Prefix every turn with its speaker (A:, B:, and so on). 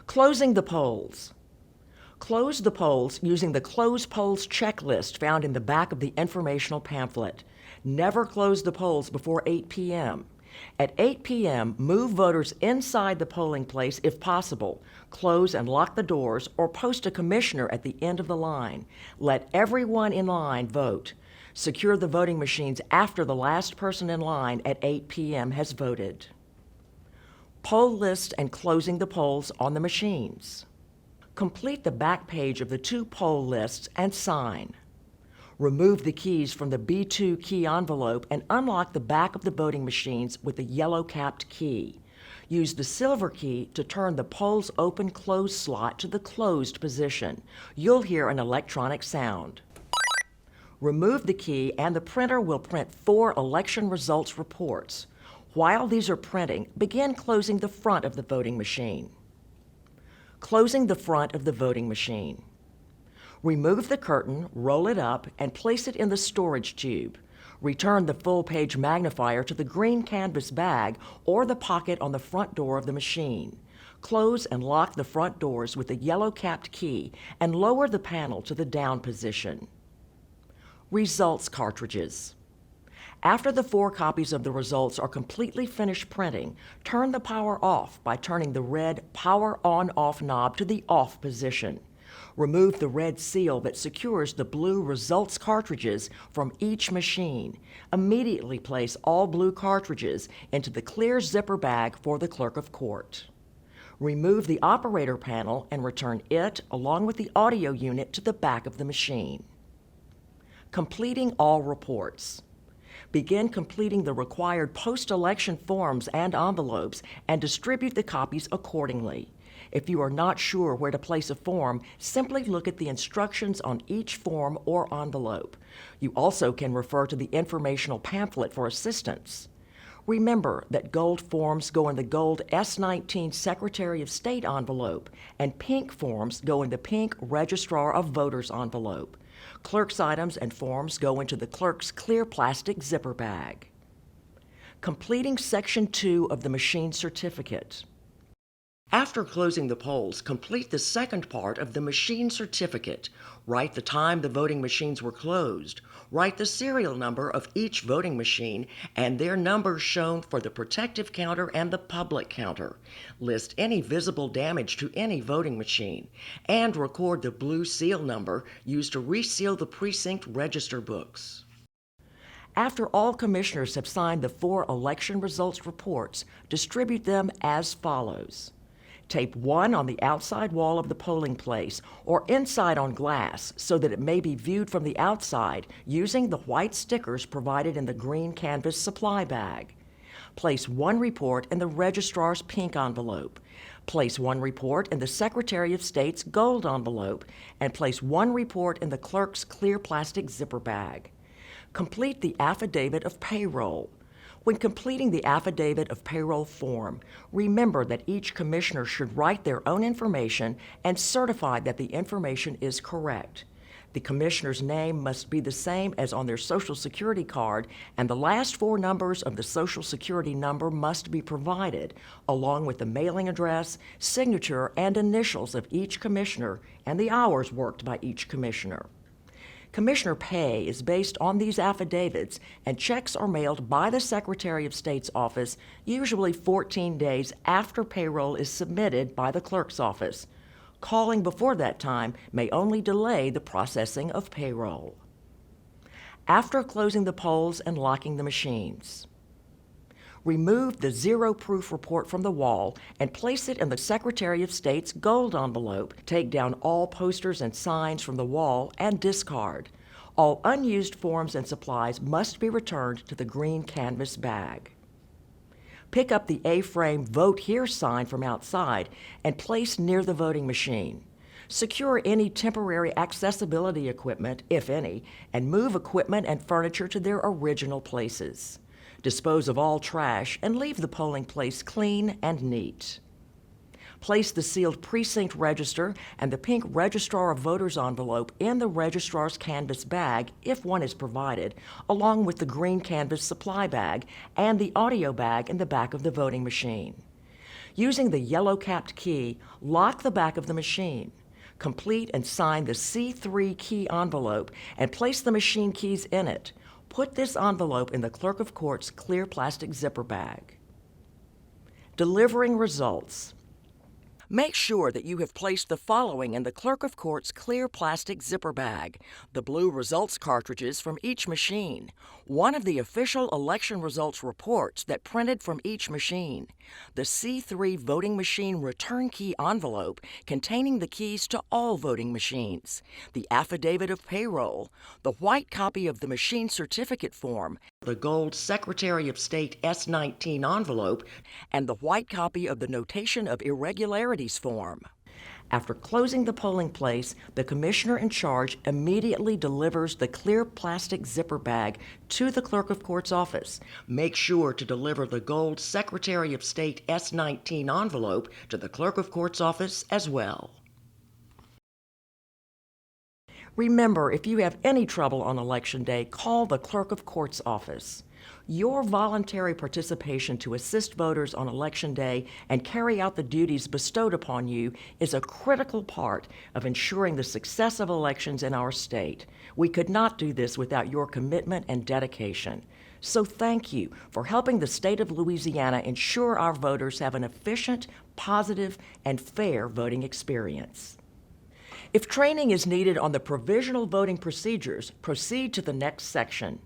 A: Closing the polls. Close the polls using the Close Polls checklist found in the back of the informational pamphlet. Never close the polls before 8 p.m. At 8 p.m., move voters inside the polling place if possible. Close and lock the doors or post a commissioner at the end of the line. Let everyone in line vote. Secure the voting machines after the last person in line at 8 p.m. has voted. Poll list and closing the polls on the machines. Complete the back page of the two poll lists and sign. Remove the keys from the B2 key envelope and unlock the back of the voting machines with the yellow-capped key. Use the silver key to turn the polls open-close slot to the closed position. You'll hear an electronic sound. Remove the key and the printer will print 4 election results reports. While these are printing, begin closing the front of the voting machine. Closing the front of the voting machine. Remove the curtain, roll it up, and place it in the storage tube. Return the full-page magnifier to the green canvas bag or the pocket on the front door of the machine. Close and lock the front doors with the yellow-capped key and lower the panel to the down position. Results cartridges. After the 4 copies of the results are completely finished printing, turn the power off by turning the red Power On/Off knob to the off position. Remove the red seal that secures the blue results cartridges from each machine. Immediately place all blue cartridges into the clear zipper bag for the clerk of court. Remove the operator panel and return it along with the audio unit to the back of the machine. Completing all reports. Begin completing the required post-election forms and envelopes and distribute the copies accordingly. If you are not sure where to place a form, simply look at the instructions on each form or envelope. You also can refer to the informational pamphlet for assistance. Remember that gold forms go in the gold S19 Secretary of State envelope, and pink forms go in the pink Registrar of Voters envelope. Clerk's items and forms go into the clerk's clear plastic zipper bag. Completing Section 2 of the machine certificate. After closing the polls, complete the second part of the machine certificate. Write the time the voting machines were closed. Write the serial number of each voting machine and their numbers shown for the protective counter and the public counter. List any visible damage to any voting machine and record the blue seal number used to reseal the precinct register books. After all commissioners have signed the 4 election results reports, distribute them as follows. Tape 1 on the outside wall of the polling place or inside on glass so that it may be viewed from the outside using the white stickers provided in the green canvas supply bag. Place 1 report in the registrar's pink envelope. Place 1 report in the Secretary of State's gold envelope and place 1 report in the clerk's clear plastic zipper bag. Complete the affidavit of payroll. When completing the affidavit of payroll form, remember that each commissioner should write their own information and certify that the information is correct. The commissioner's name must be the same as on their Social Security card, and the last 4 numbers of the Social Security number must be provided, along with the mailing address, signature, and initials of each commissioner and the hours worked by each commissioner. Commissioner pay is based on these affidavits, and checks are mailed by the Secretary of State's office usually 14 days after payroll is submitted by the clerk's office. Calling before that time may only delay the processing of payroll. After closing the polls and locking the machines. Remove the zero-proof report from the wall and place it in the Secretary of State's gold envelope. Take down all posters and signs from the wall and discard. All unused forms and supplies must be returned to the green canvas bag. Pick up the A-frame Vote Here sign from outside and place near the voting machine. Secure any temporary accessibility equipment, if any, and move equipment and furniture to their original places. Dispose of all trash and leave the polling place clean and neat. Place the sealed precinct register and the pink Registrar of Voters envelope in the registrar's canvas bag, if one is provided, along with the green canvas supply bag and the audio bag in the back of the voting machine. Using the yellow-capped key, lock the back of the machine. Complete and sign the C3 key envelope and place the machine keys in it. Put this envelope in the Clerk of Court's clear plastic zipper bag. Delivering results. Make sure that you have placed the following in the Clerk of Court's clear plastic zipper bag: the blue results cartridges from each machine, one of the official election results reports that printed from each machine, the C3 voting machine return key envelope containing the keys to all voting machines, the affidavit of payroll, the white copy of the machine certificate form, the gold Secretary of State S-19 envelope, and the white copy of the notation of irregularities form. After closing the polling place, the commissioner in charge immediately delivers the clear plastic zipper bag to the Clerk of Court's office. Make sure to deliver the gold Secretary of State S-19 envelope to the Clerk of Court's office as well. Remember, if you have any trouble on Election Day, call the Clerk of Court's office. Your voluntary participation to assist voters on Election Day and carry out the duties bestowed upon you is a critical part of ensuring the success of elections in our state. We could not do this without your commitment and dedication. So thank you for helping the state of Louisiana ensure our voters have an efficient, positive, and fair voting experience. If training is needed on the provisional voting procedures, proceed to the next section.